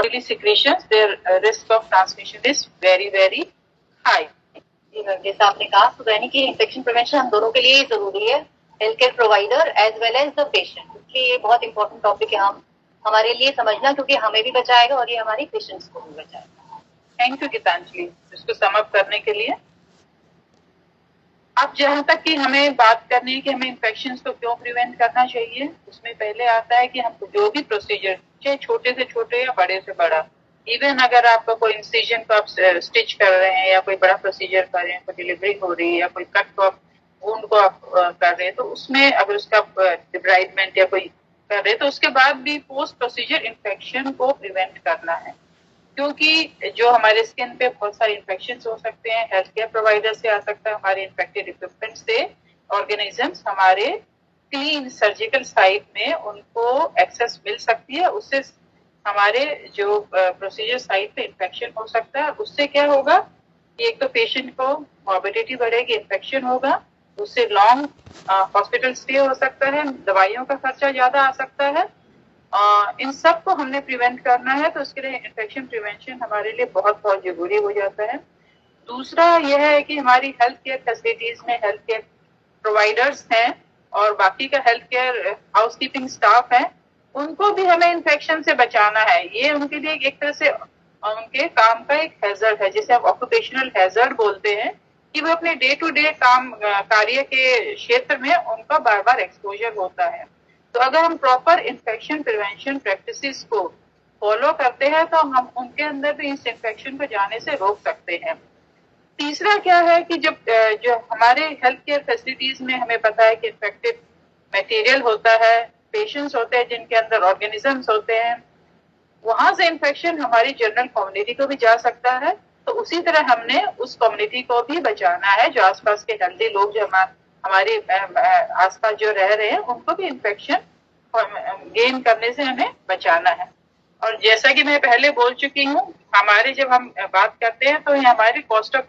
bodily secretions, their risk of transmission is very very high. जैसा आपने कहा, तो यानी कि इन्फेक्शन प्रिवेंशन हम दोनों के लिए ही जरूरी है, health care provider as well as the patient. इसलिए ये बहुत इंपॉर्टेंट टॉपिक है हमारे लिए समझना, क्योंकि हमें भी बचाएगा और ये हमारी पेशेंट्स को भी बचाएगा। थैंक यू गीतांजलि इसको सम अप करने के लिए। अब जहां तक कि हमें बात करनी है कि हमें इन्फेक्शन को क्यों प्रिवेंट करना चाहिए, उसमें पहले आता है कि हम जो भी प्रोसीजर, चाहे छोटे से छोटे या बड़े से बड़ा, इवन अगर आपका कोई इंसिजन को आप स्टिच कर रहे हैं या कोई बड़ा प्रोसीजर कर रहे हैं, कोई डिलीवरी हो रही है या कोई कट को आप वुंड को आप कर रहे हैं, तो उसमें अगर उसका डिब्राइडमेंट या कोई कर रहे हैं तो उसके बाद भी पोस्ट प्रोसीजर इन्फेक्शन को प्रिवेंट करना है, क्योंकि जो हमारे स्किन पे बहुत सारे इन्फेक्शन हो सकते हैं, हेल्थ केयर प्रोवाइडर से आ सकता है, हमारे इन्फेक्टेड इक्विपमेंट से ऑर्गेनिजम्स हमारे क्लीन सर्जिकल साइट में उनको एक्सेस मिल सकती है, उससे हमारे जो प्रोसीजर साइट पे इन्फेक्शन हो सकता है। उससे क्या होगा कि एक तो पेशेंट को मॉर्बिडिटी बढ़ेगी, इन्फेक्शन होगा, उससे लॉन्ग हॉस्पिटल स्टे हो सकता है, दवाइयों का खर्चा ज्यादा आ सकता है। इन सब को हमने प्रिवेंट करना है, तो उसके लिए इन्फेक्शन प्रिवेंशन हमारे लिए बहुत बहुत जरूरी हो जाता है। दूसरा यह है कि हमारी हेल्थ केयर फैसिलिटीज में हेल्थ केयर प्रोवाइडर्स हैं और बाकी का हेल्थ केयर हाउसकीपिंग स्टाफ है, उनको भी हमें इन्फेक्शन से बचाना है। ये उनके लिए एक तरह से उनके काम का एक हैजर्ड है, जिसे हम ऑक्यूपेशनल हैजर्ड बोलते हैं, कि वो अपने डे टू डे काम कार्य के क्षेत्र में उनका बार बार एक्सपोजर होता है। तो अगर हम प्रॉपर इन्फेक्शन प्रिवेंशन प्रैक्टिसेस को फॉलो करते हैं तो हम उनके अंदर भी इस इन्फेक्शन को जाने से रोक सकते हैं। तीसरा क्या है कि जब जो हमारे हेल्थ केयर फैसिलिटीज में हमें पता है कि इन्फेक्टेड मटेरियल होता है, पेशेंट्स होते हैं जिनके अंदर ऑर्गेनिजम्स होते हैं, वहां से इन्फेक्शन हमारी जनरल कम्युनिटी को भी जा सकता है। तो उसी तरह हमने उस कम्युनिटी को भी बचाना है, जो आसपास के हेल्दी लोग जो हमारे आसपास जो रह रहे हैं, उनको भी इन्फेक्शन गेन करने से हमें बचाना है। और जैसा कि मैं पहले बोल चुकी हूँ, हमारे जब हम बात करते हैं तो ये हमारी कॉस्ट ऑफ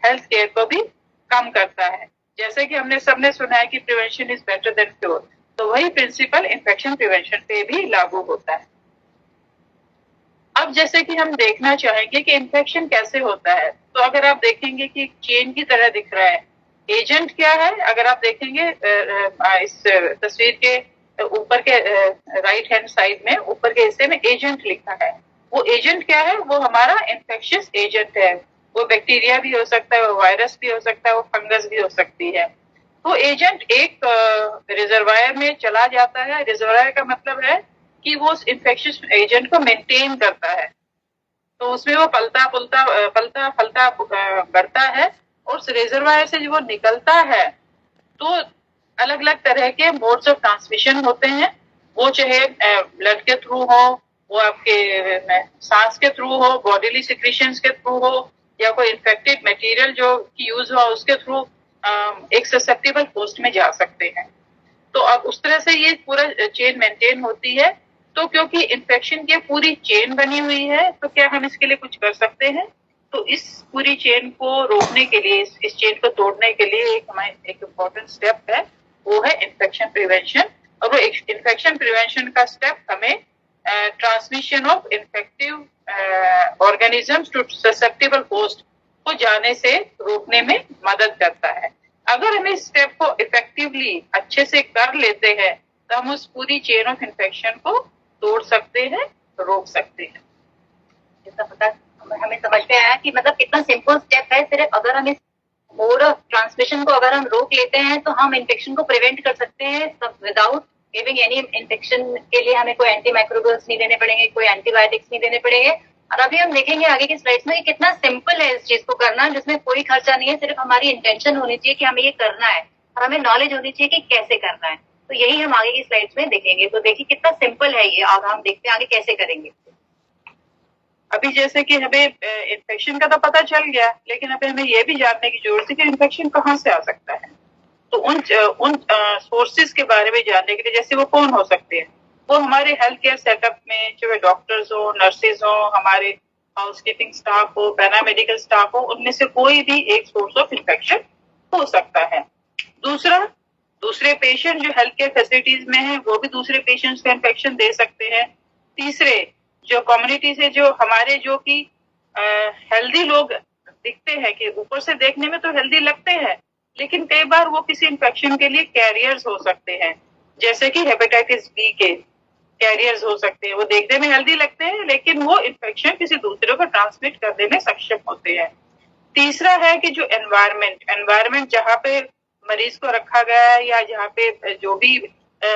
हेल्थ केयर को भी कम करता है। जैसे कि हमने सबने सुना है कि prevention is better than cure, तो वही प्रिंसिपल इन्फेक्शन प्रिवेंशन पे भी लागू होता है। अब जैसे कि हम देखना चाहेंगे कि इन्फेक्शन कैसे होता है, तो अगर आप देखेंगे कि चेन की तरह दिख रहा है, एजेंट क्या है, अगर आप देखेंगे इस तस्वीर के ऊपर के राइट हैंड साइड में ऊपर के हिस्से में एजेंट लिखा है, वो एजेंट क्या है, वो हमारा इन्फेक्शियस एजेंट है। वो बैक्टीरिया भी हो सकता है, वो वायरस भी हो सकता है, वो फंगस भी हो सकती है। तो एजेंट एक रिजर्वायर में चला जाता है। रिजर्वायर का मतलब है कि वो उस इन्फेक्शियस एजेंट को मेंटेन करता है, तो उसमें वो पलता फलता बढ़ता है, और उस रिजर्वायर से जो वो निकलता है तो अलग अलग तरह के मोड्स ऑफ ट्रांसमिशन होते हैं। वो चाहे ब्लड के थ्रू हो, वो आपके सांस के थ्रू हो, बॉडीली सिक्रीशंस के थ्रू हो, या कोई इन्फेक्टेड मटेरियल जो यूज हो उसके थ्रू एक ससेप्टेबल पोस्ट में जा सकते हैं। तो अब उस तरह से ये पूरा चेन मेंटेन होती है। तो क्योंकि इन्फेक्शन की पूरी चेन बनी हुई है, तो क्या हम इसके लिए कुछ कर सकते हैं? तो इस पूरी चेन को रोकने के लिए, इस चेन को तोड़ने के लिए एक इम्पोर्टेंट स्टेप है, वो है इन्फेक्शन प्रिवेंशन। और वो इन्फेक्शन प्रिवेंशन का स्टेप हमें transmission of infective organisms to susceptible host को जाने से रोकने में मदद करता है। अगर हम इस स्टेप को इफेक्टिवली अच्छे से कर लेते हैं तो हम उस पूरी चेन ऑफ इन्फेक्शन को तोड़ सकते हैं, रोक सकते हैं। जैसा पता हमें समझ में आया कि मतलब कितना सिंपल स्टेप है। सिर्फ अगर हम इस मोड ऑफ ट्रांसमिशन को अगर हम रोक लेते हैं तो हम इन्फेक्शन को प्रिवेंट कर सकते हैं, सब विदाउट गिविंग एनी इन्फेक्शन। के लिए हमें कोई एंटी माइक्रोबियल्स नहीं देने पड़ेंगे, कोई एंटीबायोटिक्स नहीं देने पड़ेंगे। और अभी हम देखेंगे आगे की स्लाइड्स में कितना सिंपल है इस चीज को करना, जिसमें कोई खर्चा नहीं है। सिर्फ हमारी इंटेंशन होनी चाहिए कि हमें ये करना है, और हमें नॉलेज होनी चाहिए कि कैसे करना है। तो यही हम आगे की स्लाइड्स में देखेंगे। तो देखिए कितना सिंपल है ये, और हम देखते हैं आगे कैसे करेंगे। अभी जैसे कि हमें इन्फेक्शन का तो पता चल गया, लेकिन अभी हमें ये भी जानने की जरूरत है कि इन्फेक्शन कहाँ से आ सकता है। तो उन सोर्सेज के बारे में जानने के लिए, जैसे वो कौन हो सकते हैं, वो हमारे हेल्थ केयर सेटअप में जो डॉक्टर्स हो, नर्सेज हो, हमारे हाउसकीपिंग स्टाफ हो, पैरामेडिकल स्टाफ हो, उनमें से कोई भी एक सोर्स ऑफ इन्फेक्शन हो सकता है। दूसरे पेशेंट जो हेल्थ केयर फैसिलिटीज में है, वो भी दूसरे पेशेंट्स को इन्फेक्शन दे सकते हैं। तीसरे जो कम्युनिटी से जो हमारे जो कि हेल्दी लोग दिखते हैं, कि ऊपर से देखने में तो हेल्दी लगते हैं, लेकिन कई बार वो किसी इन्फेक्शन के लिए कैरियर्स हो सकते हैं, जैसे कि हेपेटाइटिस बी के कैरियर्स हो सकते हैं। वो देखने में हेल्दी लगते हैं, लेकिन वो इन्फेक्शन किसी दूसरे को ट्रांसमिट करने में सक्षम होते हैं। तीसरा है कि जो एनवायरमेंट जहाँ पे मरीज को रखा गया है, या जहाँ पे जो भी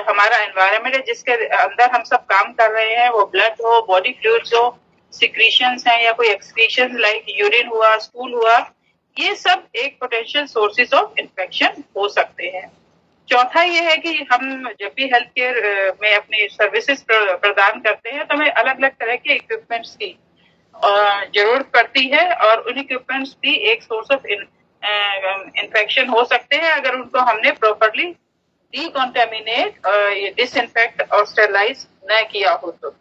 हमारा एनवायरमेंट है जिसके अंदर हम सब काम कर रहे हैं, वो ब्लड हो, बॉडी फ्लूइड्स हो, सिक्रीशंस हैं, या कोई एक्सक्रीशन लाइक यूरिन हुआ, स्टूल हुआ, ये सब एक पोटेंशियल सोर्सेज ऑफ इन्फेक्शन हो सकते हैं। चौथा ये है कि हम जब भी हेल्थ केयर में अपनी सर्विसेज प्रदान करते हैं, तो हमें अलग अलग तरह के इक्विपमेंट्स की जरूरत पड़ती है, और उन इक्विपमेंट्स भी एक सोर्स ऑफ इन्फेक्शन हो सकते हैं अगर उनको हमने प्रॉपरली डिकॉन्टेमिनेट, डिसइंफेक्ट और स्टेरलाइज न किया हो तो।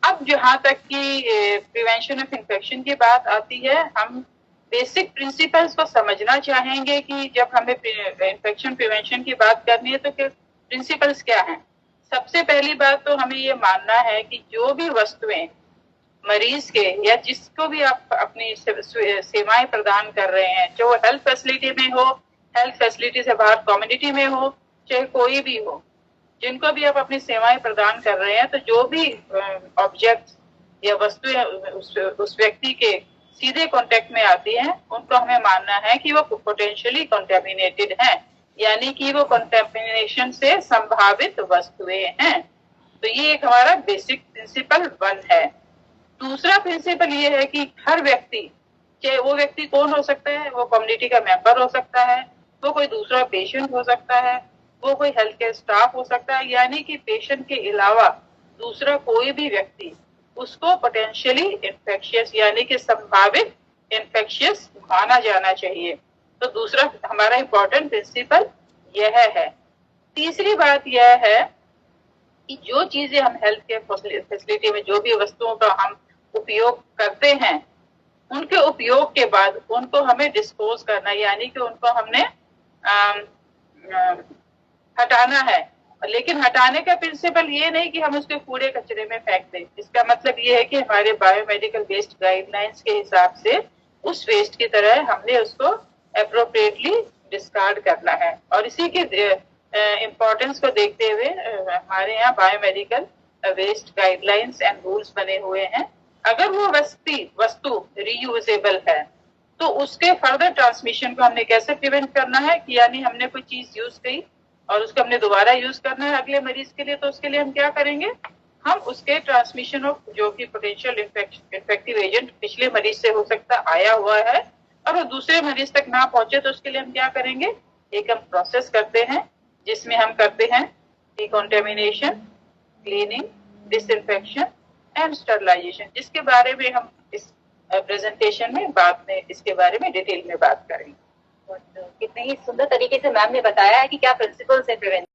अब जहां तक कि प्रिवेंशन ऑफ इन्फेक्शन की बात आती है, हम बेसिक प्रिंसिपल्स को समझना चाहेंगे कि जब हमें इन्फेक्शन प्रिवेंशन की बात करनी है तो प्रिंसिपल्स क्या हैं। सबसे पहली बात तो हमें ये मानना है कि जो भी वस्तुएं मरीज के या जिसको भी आप अपनी सेवाएं प्रदान कर रहे हैं, जो हेल्थ फैसिलिटी में हो, हेल्थ फैसिलिटी से बाहर कम्युनिटी में हो, चाहे कोई भी हो, जिनको भी आप अपनी सेवाएं प्रदान कर रहे हैं, तो जो भी ऑब्जेक्ट या वस्तुएं उस व्यक्ति के सीधे कांटेक्ट में आती हैं, उनको हमें मानना है कि वो पोटेंशियली कंटेमिनेटेड हैं, यानी कि वो कंटेमिनेशन से संभावित वस्तुएं हैं। तो ये एक हमारा बेसिक प्रिंसिपल 1 है। दूसरा प्रिंसिपल ये है कि हर व्यक्ति, चाहे वो व्यक्ति कौन हो सकता है, वो कम्युनिटी का मेंबर हो सकता है, वो कोई दूसरा पेशेंट हो सकता है, वो कोई हेल्थ केयर स्टाफ हो सकता है, यानी कि पेशेंट के अलावा दूसरा कोई भी व्यक्ति, उसको पोटेंशियली इन्फेक्शियस यानी कि संभावित इन्फेक्शियस माना जाना चाहिए। तो दूसरा हमारा इंपॉर्टेंट प्रिंसिपल यह है। तीसरी बात यह है कि जो चीजें हम हेल्थ केयर फैसिलिटी में, जो भी वस्तुओं का हम उपयोग करते हैं, उनके उपयोग के बाद उनको हमें डिस्पोज करना, यानी कि उनको हमने हटाना है। लेकिन हटाने का प्रिंसिपल ये नहीं कि हम उसके कूड़े कचरे में फेंक दें। इसका मतलब ये है कि हमारे बायोमेडिकल वेस्ट गाइडलाइंस के हिसाब से उस वेस्ट की तरह हमने उसको अप्रोप्रिएटली डिस्कार्ड करना है। और इसी के इम्पोर्टेंस को देखते हुए हमारे यहाँ biomedical waste guidelines and rules बने हुए हैं। अगर वो वस्तु रीयूजेबल है, तो उसके फर्दर ट्रांसमिशन को हमने कैसे प्रिवेंट करना है, कि यानी हमने कोई चीज यूज की और उसको हमने दोबारा यूज करना है अगले मरीज के लिए, तो उसके लिए हम क्या करेंगे, हम उसके ट्रांसमिशन ऑफ जो कि पोटेंशियल इन्फेक्टिव एजेंट पिछले मरीज से हो सकता आया हुआ है और वो दूसरे मरीज तक ना पहुंचे, तो उसके लिए हम क्या करेंगे, एक हम प्रोसेस करते हैं जिसमें हम करते हैं डिकॉन्टेमिनेशन, क्लीनिंग, डिसइंफेक्शन एंड स्टरलाइजेशन, जिसके बारे में हम इस प्रेजेंटेशन में बाद में इसके बारे में डिटेल में बात करेंगे। कितने ही सुंदर तरीके से मैम ने बताया है कि क्या प्रिंसिपल्स है प्रिवेंशन